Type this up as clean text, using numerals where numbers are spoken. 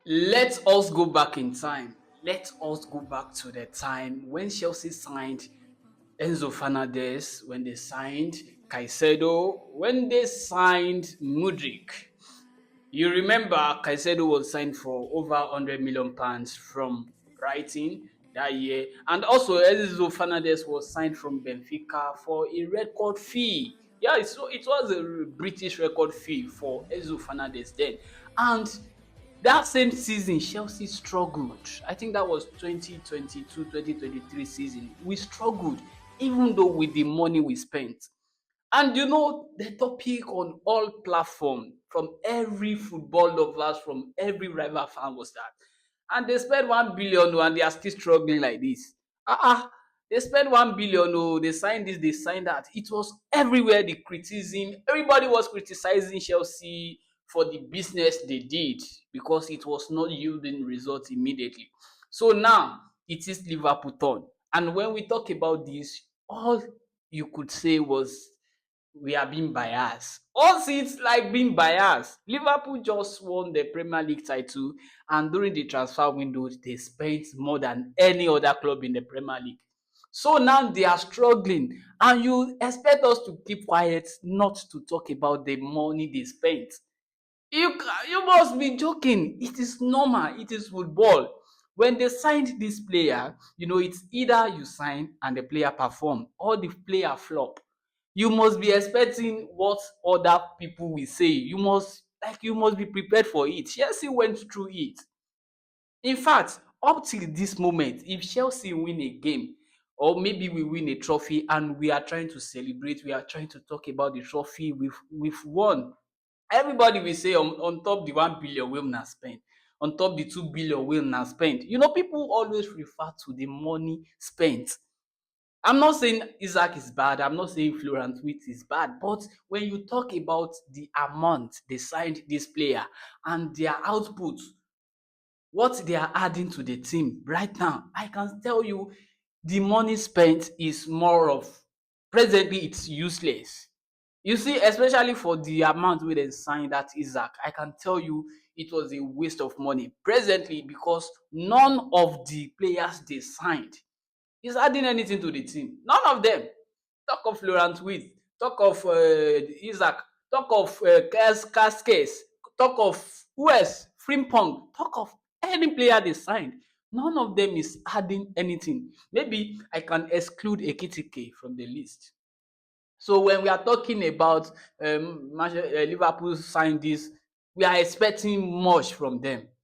Let us go back in time. Let us go back to the time when Chelsea signed Enzo Fernandez, when they signed Caicedo, when they signed Mudrik. You remember Caicedo was signed for over £100 million from Brighton that year, and also Enzo Fernandez was signed from Benfica for a record fee. Yeah, it was a British record fee for Enzo Fernandez then, and that same season Chelsea struggled. I think that was 2022-2023 season. We struggled even though with the money we spent. And the topic on all platforms from every football lovers, from every rival fan was that. And they spent 1 billion and they are still struggling like this. They spent 1 billion, they signed this, they signed that. It was everywhere the criticism. Everybody was criticizing Chelsea for the business they did because it was not yielding results immediately. So now it is Liverpool turn. And when we talk about this, all you could say was we are being biased. Us, it's like being biased. Liverpool just won the Premier League title, and during the transfer window, they spent more than any other club in the Premier League. So now they are struggling, and you expect us to keep quiet, not to talk about the money they spent. You must be joking. It is normal. It is football. When they signed this player, it's either you sign and the player perform or the player flop. You must be expecting what other people will say. You must be prepared for it. Chelsea went through it. In fact, up till this moment, if Chelsea win a game or maybe we win a trophy and we are trying to celebrate, we are trying to talk about the trophy we've won. Everybody will say on top the 1 billion wey una spend, on top the 2 billion wey una spend. People always refer to the money spent. I'm not saying Isaac is bad, I'm not saying Florent Wirtz is bad, but when you talk about the amount they signed this player and their output, what they are adding to the team right now, I can tell you the money spent is more of, presently it's useless. You see, especially for the amount wey dem sign that Isaac, I can tell you it was a waste of money presently because none of the players they signed is adding anything to the team. None of them. Talk of Florent Wirtz, talk of Isaac, talk of Cascais, talk of who else? Frimpong, talk of any player they signed. None of them is adding anything. Maybe I can exclude Ekitike from the list. So when we are talking about Liverpool signed this, we are expecting much from them.